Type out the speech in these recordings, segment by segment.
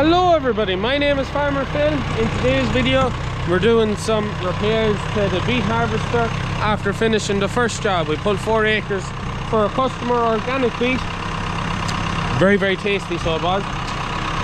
Hello everybody, my name is Farmer Phil. In today's video we're doing some repairs to the beet harvester after finishing the first job. We pulled 4 acres for a customer, organic beet. Very tasty, so it was.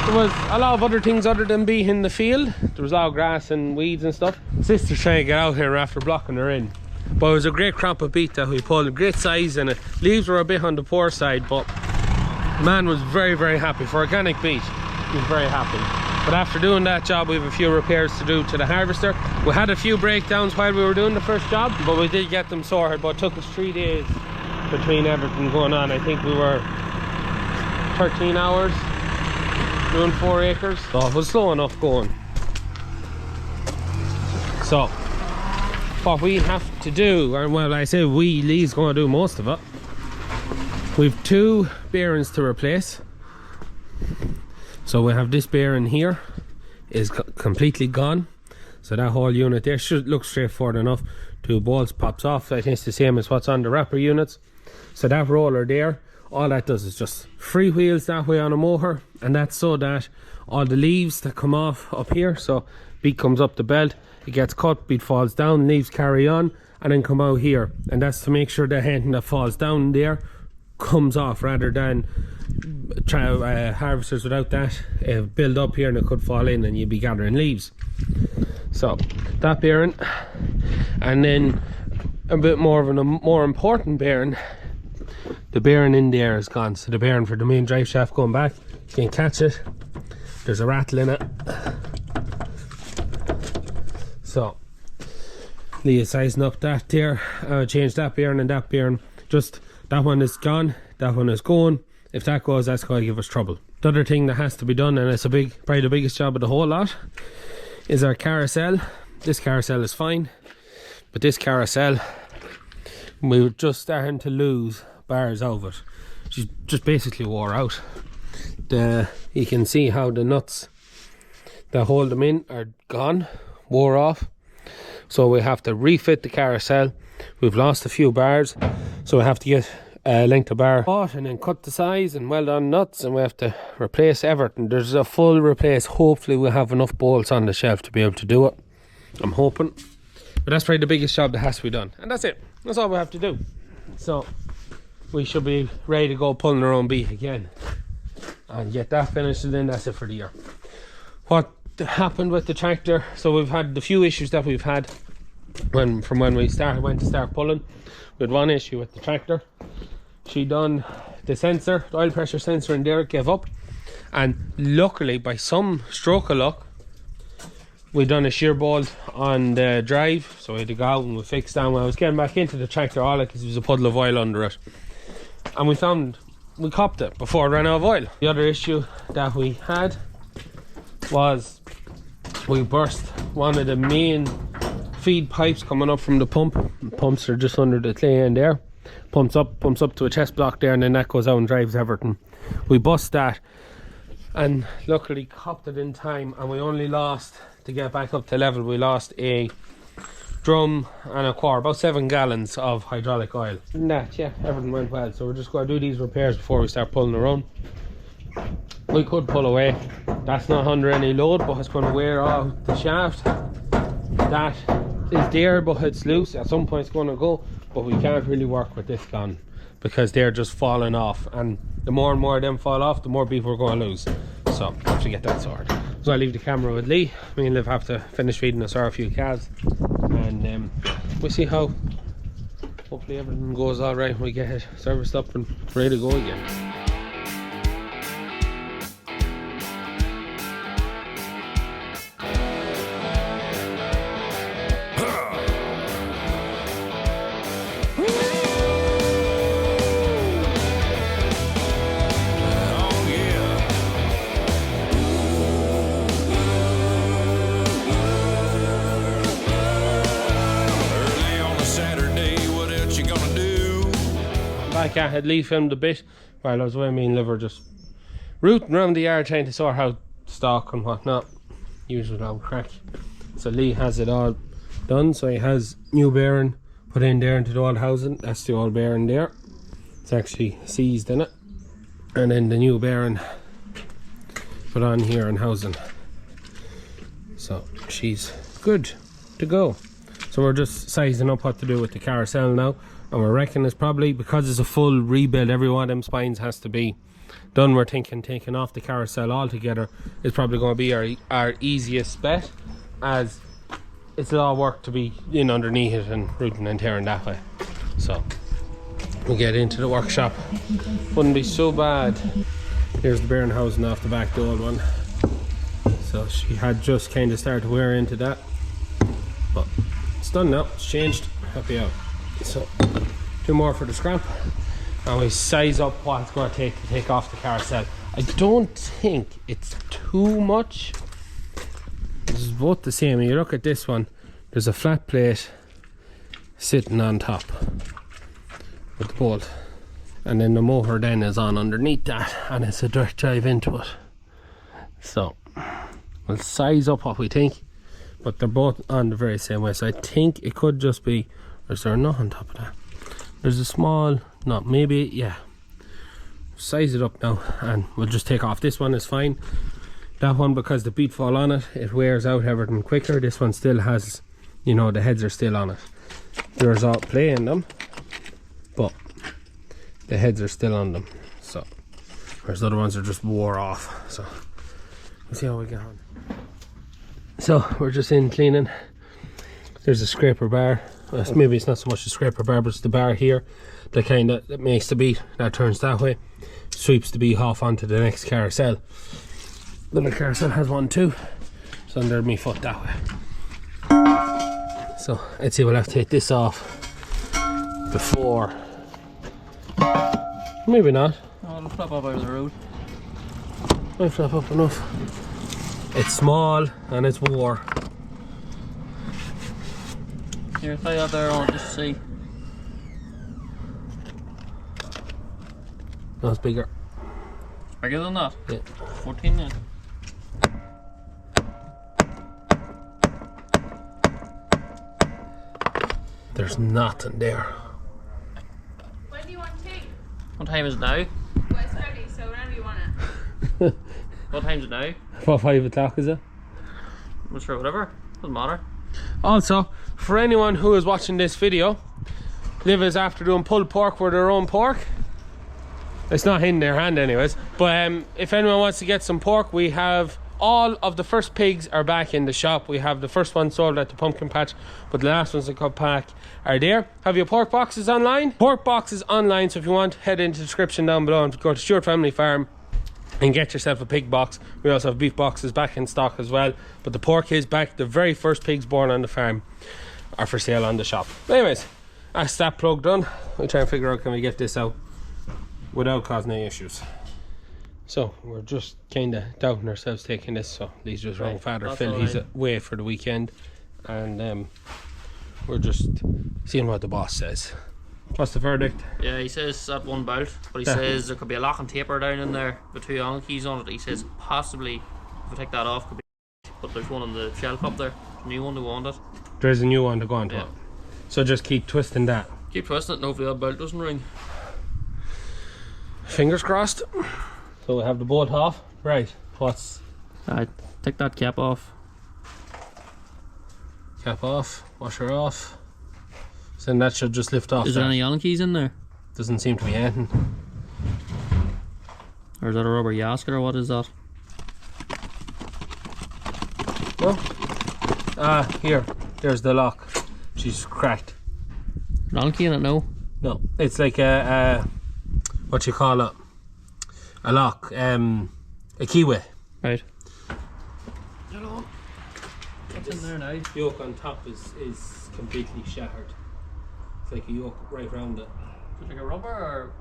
There was a lot of other things other than beet in the field. There was a lot of grass and weeds and stuff. Sister's trying to get out here after blocking her in. But it was a great crop of beet that we pulled, great size, and it. Leaves were a bit on the poor side, but the man was very happy for organic beet. He was very happy. But after doing that job, we have a few repairs to do to the harvester. We had a few breakdowns while we were doing the first job, but we did get them sorted. But it took us 3 days between everything going on. I think we were 13 hours doing 4 acres, so it was slow enough going. So what we have to do, and well, I say we, Lee's going to do most of it. We've 2 bearings to replace. So we have this bearing here is completely gone. So that whole unit there should look straightforward enough. 2 bolts pops off. I think it's the same as what's on the wrapper units. So that roller there, all that does is just free wheels that way on a motor, and that's so that all the leaves that come off up here, so beet comes up the belt, it gets cut, beet falls down, leaves carry on and then come out here, and that's to make sure that anything that falls down there comes off, rather than harvesters without that build up here and it could fall in and you'd be gathering leaves. So that bearing, and then a bit more of a more important bearing, the bearing in there is gone. So the bearing for the main drive shaft going back, you can catch it, there's a rattle in it. So Lee is sizing up that there. Change that bearing and that bearing. Just that one is gone, that one is going. If that goes, that's going to give us trouble. The other thing that has to be done, and it's a big, probably the biggest job of the whole lot, is our carousel. This carousel is fine, but this carousel, we were just starting to lose bars out of it. She's just basically wore out. You can see how the nuts that hold them in are gone, wore off. So we have to refit the carousel. We've lost a few bars, so we have to get a length of bar bought and then cut the size and weld on nuts, and we have to replace everything. There's a full replace. Hopefully we'll have enough bolts on the shelf to be able to do it. I'm hoping. But that's probably the biggest job that has to be done, and that's it. That's all we have to do. So we should be ready to go pulling our own beet again and get that finished, and then that's it for the year. What happened with the tractor, so we've had the few issues that we've had from when we went to start pulling. We had one issue with the tractor. She done the sensor, the oil pressure sensor in there, gave up, and luckily by some stroke of luck we done a shear bolt on the drive, so we had to go out and we fixed that. When I was getting back into the tractor, all it was a puddle of oil under it, and we copped it before it ran out of oil. The other issue that we had was we burst one of the main feed pipes coming up from the pump. The pumps are just under the clay in there. Pumps up to a chest block there, and then that goes out and drives everything. We bust that and luckily copped it in time, and we only lost, to get back up to level, we lost a drum and a quart, about 7 gallons of hydraulic oil. And that, yeah, everything went well. So we're just going to do these repairs before we start pulling our own. We could pull away, that's not under any load, but it's going to wear out the shaft. That is there, but it's loose. At some point it's going to go, but we can't really work with this gone because they're just falling off, and the more and more of them fall off, the more beef we're going to lose. So I have to get that sorted. So I leave the camera with Lee. Me and Liv have to finish feeding us our few calves, and we'll see how. Hopefully everything goes all right when we get it serviced up and ready to go again. I had Lee filmed a bit while I was away. Me and Liv were just rooting around the yard trying to sort out stock and whatnot, usual old crack. So Lee has it all done. So he has new bearing put in there into the old housing. That's the old bearing there. It's actually seized in it. And then the new bearing put on here in housing. So she's good to go. So we're just sizing up what to do with the carousel now, and we're reckoning it's probably, because it's a full rebuild, every one of them spines has to be done. We're thinking taking off the carousel altogether is probably going to be our easiest bet, as it's a lot of work to be in underneath it and rooting and tearing that way. So we'll get into the workshop. Wouldn't be so bad. Here's the bearing housing off the back, the old one. So she had just kind of started to wear into that, but it's done now, it's changed. Happy out. So 2 more for the scrap, and we size up what it's going to take off the carousel. I don't think it's too much. This is both the same. When you look at this one, there's a flat plate sitting on top with the bolt, and then the motor then is on underneath that, and it's a direct drive into it. So we'll size up what we think, but they're both on the very same way. So I think it could just be, or is there a nut on top of that? There's a small nut, maybe, yeah. Size it up now, and we'll just take off. This one is fine. That one, because the beet fall on it, it wears out everything quicker. This one still has, you know, the heads are still on it. There's all play in them, but the heads are still on them. So whereas the other ones are just wore off. So we'll see how we get on. So we're just in cleaning. There's a scraper bar. Maybe it's not so much the scraper bar, but it's the bar here that makes the beet, that turns that way, sweeps the beet off onto the next carousel. The other carousel has one too, so under my foot that way. So I'd say we'll have to take this off before. Maybe not. Oh, it'll flap up out of the road. Might flap up enough. It's small and it's wore. Here, try that there on, just see. No, it's bigger. Bigger than that? Yeah. 14 then. There's nothing there. When do you want tea? What time is it now? Well, it's early, so whenever you want it. What time is it now? What, 5 o'clock is it? I'm sure, whatever. Doesn't matter. Also, for anyone who is watching this video, Liv is after doing pulled pork with her own pork. It's not in their hand anyways, but if anyone wants to get some pork, we have all of the first pigs are back in the shop. We have the first one sold at the pumpkin patch, but the last ones that come back are there. Have your pork boxes online? Pork boxes online, so if you want, head into the description down below and go to Stewart Family Farm and get yourself a pig box. We also have beef boxes back in stock as well, but the pork is back. The very first pigs born on the farm are for sale on the shop. But anyways, that's that plug done. We'll try and figure out, can we get this out without causing any issues. So we're just kind of doubting ourselves taking this, so Lee's just wrong father Phil, he's away for the weekend, and we're just seeing what the boss says. What's the verdict? Yeah, he says at one bolt, but he says there could be a lock and taper down in there with 2 Allen keys on it. He says possibly if we take that off could be, but there's one on the shelf up there, a new one to go on it. There's a new one to go on to it. So just keep twisting that. Keep twisting it and hopefully that belt doesn't ring. Fingers crossed. So we have the bolt off. Right, what's... Take that cap off. Cap off, washer off. So then that should just lift off. Is there any Allen keys in there? Doesn't seem to be anything. Or is that a rubber gasket or what is that? No. Here. There's the lock. She's cracked. An Allen key in it? No. No, it's like a what you call it? A lock. A keyway. Right. Hello. What's in there now? Yoke on top is completely shattered. It's like a yoke right around it. Is it like a rubber or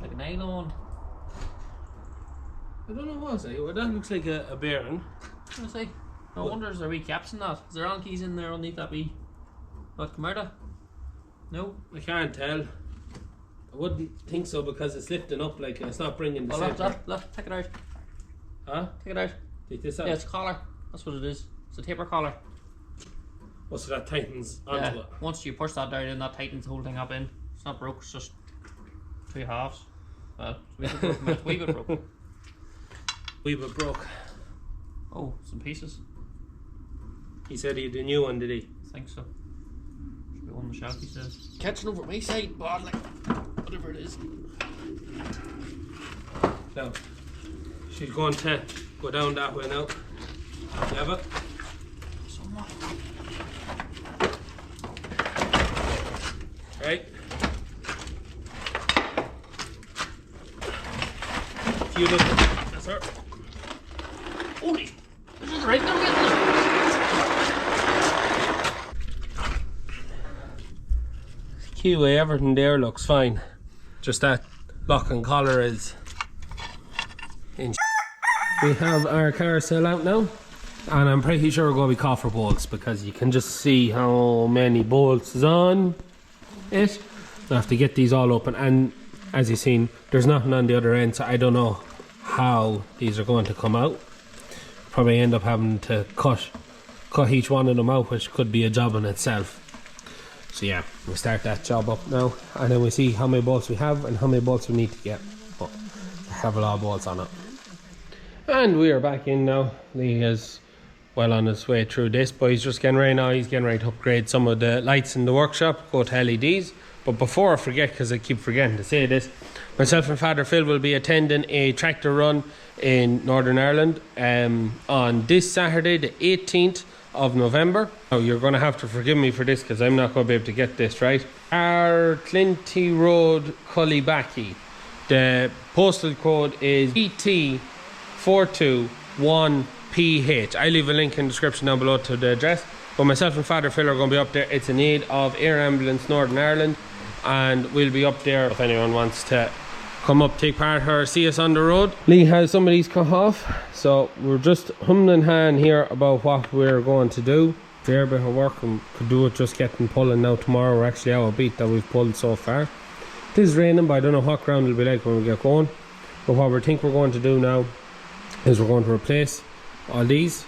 like a nylon? I don't know what it's like. Well, that looks like a bearing. I say. No wonder is there wee caps in that. Is there Allen keys in there underneath that wee? What, come out of? No? I can't tell. I wouldn't think so because it's lifting up, like, and it's not bringing the center. Look, take it out. Huh? Take it out. Take this out? Yeah, it's a collar. That's what it is. It's a taper collar. Oh, so that tightens onto it. Once you push that down in, that tightens the whole thing up in. It's not broke, it's just 3 halves. Well, it's a wee bit broke. We were broke. Oh, some pieces. He said he had a new one, did he? I think so. Should be one on the shelf, he says. Catching over my side, bad like whatever it is. Now, she's going to go down that way now. Have it? Somewhat. Right. You look. That's her. Holy! This is right now, getting Keyway, everything there looks fine. Just that lock and collar is in. We have our carousel out now, and I'm pretty sure we're going to be coffer bolts because you can just see how many bolts is on it. I have to get these all open, and as you've seen, there's nothing on the other end, so I don't know how these are going to come out. Probably end up having to cut each one of them out, which could be a job in itself. So yeah, we'll start that job up now, and then we see how many bolts we have and how many bolts we need to get. But I have a lot of bolts on it. And we are back in now. Lee is well on his way through this, but he's just getting ready now. He's getting ready to upgrade some of the lights in the workshop, go to LEDs. But before I forget, because I keep forgetting to say this, myself and Father Phil will be attending a tractor run in Northern Ireland on this Saturday, the 18th of November. Now, you're going to have to forgive me for this because I'm not going to be able to get this right. Arclinty Road, Cullibackie. The postal code is BT421PH. I leave a link in the description down below to the address. But myself and Father Phil are going to be up there. It's in aid of Air Ambulance Northern Ireland, and we'll be up there if anyone wants to come up, take part, or see us on the road. Lee has some of these cut off, so we're just humming and hawing here about what we're going to do. Fair bit of work, and could do it just getting pulling now. Tomorrow we're actually out of Beet that we've pulled so far. It is raining, but I don't know what ground it'll be like when we get going. But what we think we're going to do now is we're going to replace all these,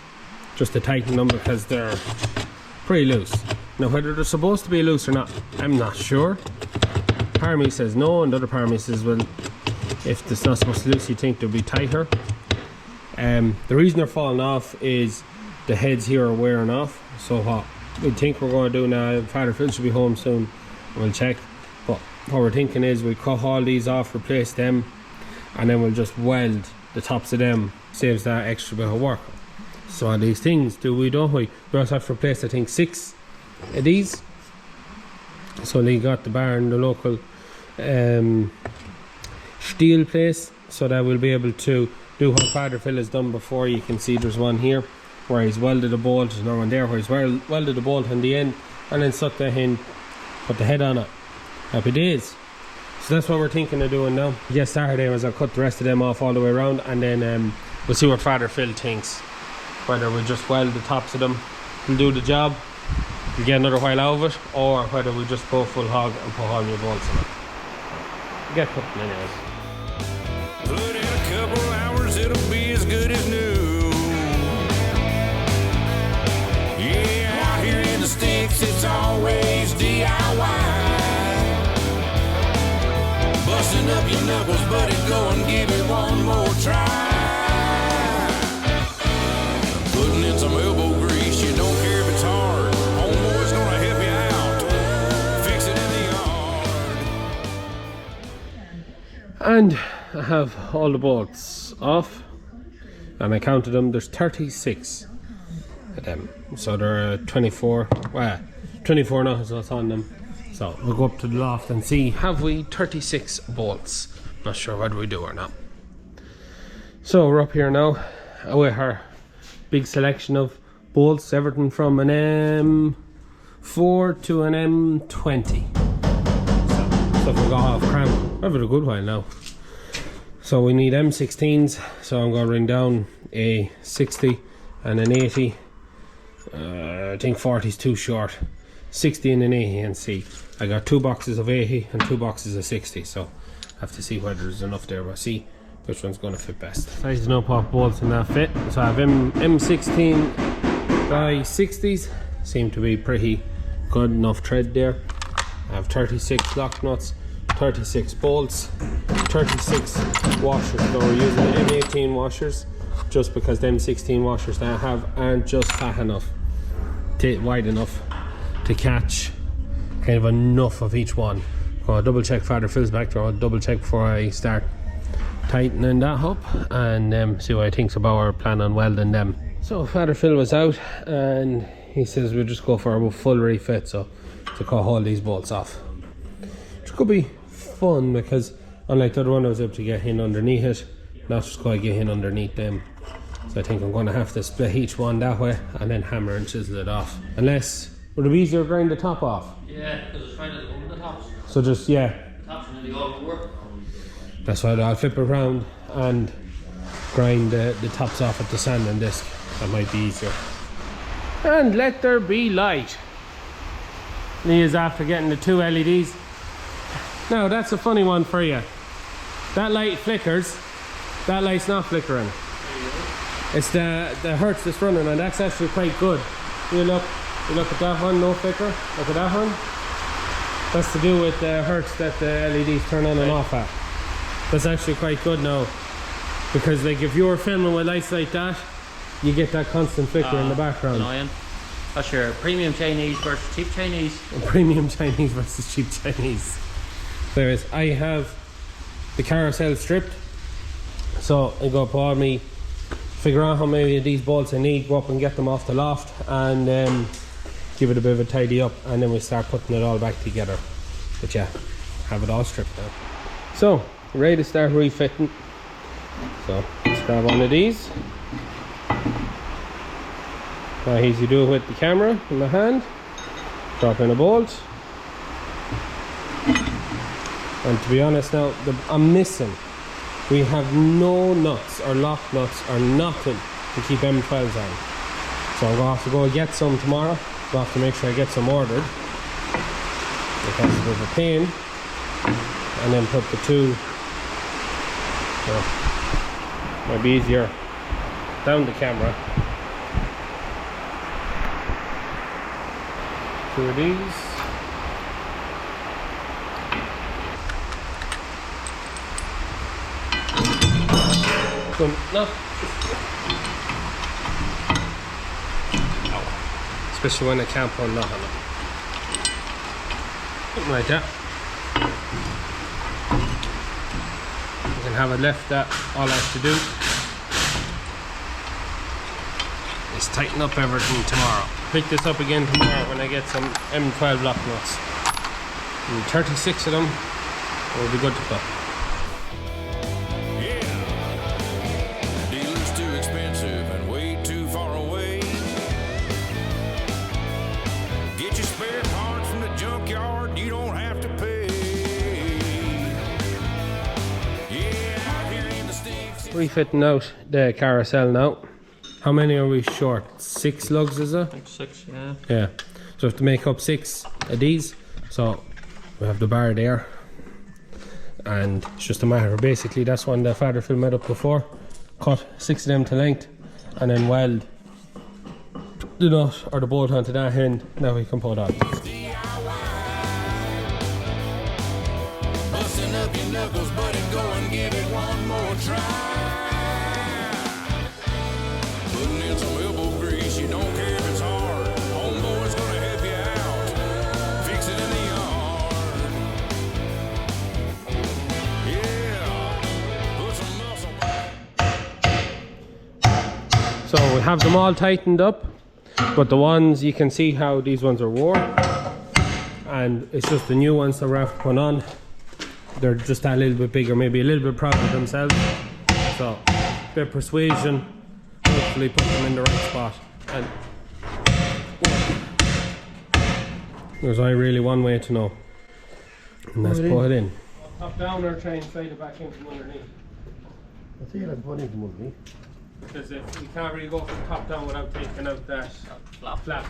just to tighten them because they're pretty loose. Now whether they're supposed to be loose or not, I'm not sure. Part of me says no, and the other part of me says, well, if it's not supposed to be loose, you think they'll be tighter. The reason they're falling off is the heads here are wearing off. So what we think we're going to do now, Father Phil should be home soon, we'll check. But what we're thinking is we'll cut all these off, replace them, and then we'll just weld the tops of them. Saves that extra bit of work. So all these things do we, don't we? We also have to replace, I think, 6 of these. So Lee got the bar in the local steel place, so that we'll be able to do what Father Phil has done before. You can see there's one here where he's welded a bolt, there's another one there where he's welded a bolt on the end and then stuck that in, put the head on it. Happy days. So that's what we're thinking of doing now. Yes, Saturday was I'll cut the rest of them off all the way around, and then we'll see what Father Phil thinks. Whether we just weld the tops of them and do the job, we'll get another while out of it, or whether we just go full hog and put all new bolts in it. We'll get cooking anyways. But in a couple hours it'll be as good as new. Yeah, out here in the sticks it's always DIY. Busting up your knuckles, buddy, go and give it one more try. Putting in some elbow grease, you don't care if it's hard. Homeboy's gonna help you out. Fix it in the yard. And I have all the bolts off, and I counted them. There's 36 of them, so there are 24. Well, 24 now is what's on them. So we'll go up to the loft and see, have we 36 bolts? Not sure whether we do or not. So we're up here now with our big selection of bolts, everything from an M4 to an M20. So stuff we got off cramp. I've had a good while now. So we need M16s, so I'm going to bring down a 60 and an 80. I think 40 is too short. 60 and an 80 and see. I got 2 boxes of 80 and 2 boxes of 60, so I have to see whether there's enough there, but see which one's going to fit best. Size no pop bolts in that fit. So I have M16 by 60s, seem to be pretty good enough tread there. I have 36 lock nuts, 36 bolts, 36 washers. So we're using M18 washers. just because them 16 washers that I have aren't just fat enough, wide enough to catch kind of enough of each one. I'll double check Father Phil's back there. I'll double check before I start tightening that up and see what he thinks about our plan on welding them. So Father Phil was out and he says we'll just go for a full refit, so to cut all these bolts off, which could be fun because unlike the other one I was able to get in underneath it, not just going to get in underneath them. So I think I'm going to have to split each one that way and then hammer and chisel it off. Unless, would it be easier to grind the top off? Yeah, because it's trying to go over the tops. So just, yeah. The tops are nearly all over. That's why I'll flip it around and grind the tops off at the sanding disc. That might be easier. And let there be light. Lee is after getting the 2 LEDs. Now that's a funny one for you. That light flickers. That light's not flickering. It's the hertz that's running, and that's actually quite good. You look at that one, no flicker. Look at that one. That's to do with the hertz that the LEDs turn on and off at. That's actually quite good now, because like if you're filming with lights like that, you get that constant flicker in the background. Annoying. That's your premium Chinese versus cheap Chinese. Premium Chinese versus cheap Chinese. There is. I have the Carousel stripped, so I go pour me, figure out how many of these bolts I need, go up and get them off the loft, and give it a bit of a tidy up, and then we start putting it all back together. But yeah, have it all stripped now. So ready to start refitting. So let's grab one of these. Now easy to do it with the camera in my hand. Drop in a bolt. And to be honest now, I'm missing. We have no nuts or lock nuts or nothing to keep M12s on. So I'm going to have to go get some tomorrow. I'll have to make sure I get some ordered, because it's a bit of a pain. And then put the 2. So might be easier down the camera. 2 of these. No. Especially when I can't put nothing on. Something like that. You can have it left. That all I have to do is tighten up everything tomorrow. Pick this up again tomorrow when I get some M12 lock nuts. And 36 of them will be good to go. Refitting out the Carousel now. How many are we short? 6 lugs, is it? I think 6, yeah. Yeah. So we have to make up 6 of these. So we have the bar there. And it's just a matter of basically that's one the Father Phil made up before. Cut 6 of them to length and then weld the nut or the bolt onto that end. Now we can put on. Busting up your knuckles, buddy, go and give it one more try. Some elbow grease, you don't care if it's hard. Homeboy's gonna help you out. Fix it in the yard. Yeah, put some muscle. So we have them all tightened up, but the ones, you can see how these ones are worn, and it's just the new ones that we're after putting on. They're just a little bit bigger, maybe a little bit proud of themselves. So a bit of persuasion. Hopefully put them in the right spot. And there's only really one way to know, and that's put it in. Top down or try and slide it back in from underneath. I think I'd put it from underneath. Because if you can't really go from top down without taking out that flap.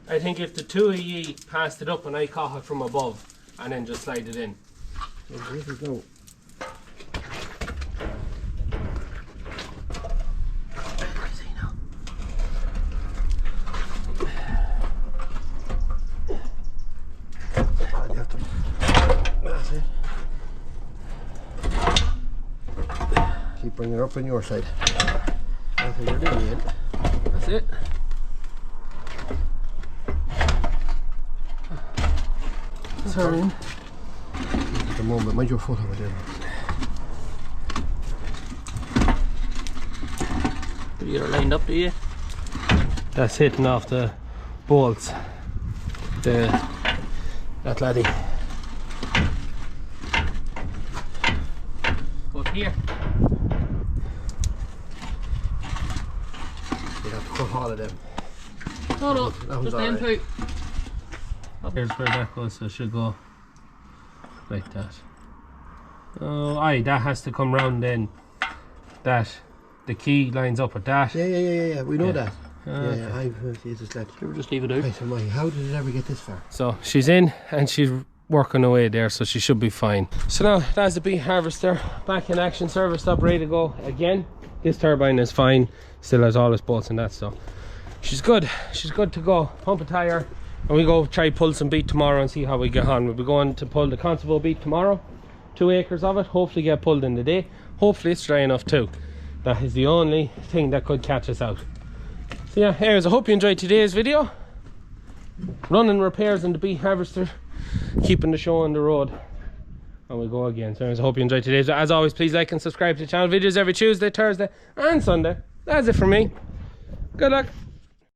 I think if the 2 of ye passed it up and I caught it from above and then just slide it in. Here we go. That's it. Keep bringing it up on your side. That's what you're doing, Ian. That's it. Turn. At the moment, mind your foot over there. You're lined up, do you? That's hitting off the bolts. That laddie. But here. You have to cut all of them. No, That one's just them alright. two. Here's where that goes, so it should go like that. Oh, aye, that has to come round then. That, the key lines up with that. Yeah. We know Yeah. that. Okay. Yeah, I've Jesus that. Just leave it out. Right, so Mike, how did it ever get this far? So she's in and she's working away there, so she should be fine. So now that's the Beet harvester back in action, serviced up, ready to go again. This turbine is fine, still has all its bolts and that, so she's good to go. Pump a tire and we go try pull some beet tomorrow and see how we get on. We'll be going to pull the Constable beet tomorrow, 2 acres of it, hopefully get pulled in the day. Hopefully it's dry enough too. That is the only thing that could catch us out. So yeah, anyways, I hope you enjoyed today's video. Running repairs on the Beet harvester, keeping the show on the road, and we'll go again. So anyways, I hope you enjoyed today's. As always, please like and subscribe to the channel. Videos every Tuesday, Thursday and Sunday. That's it for me. Good luck.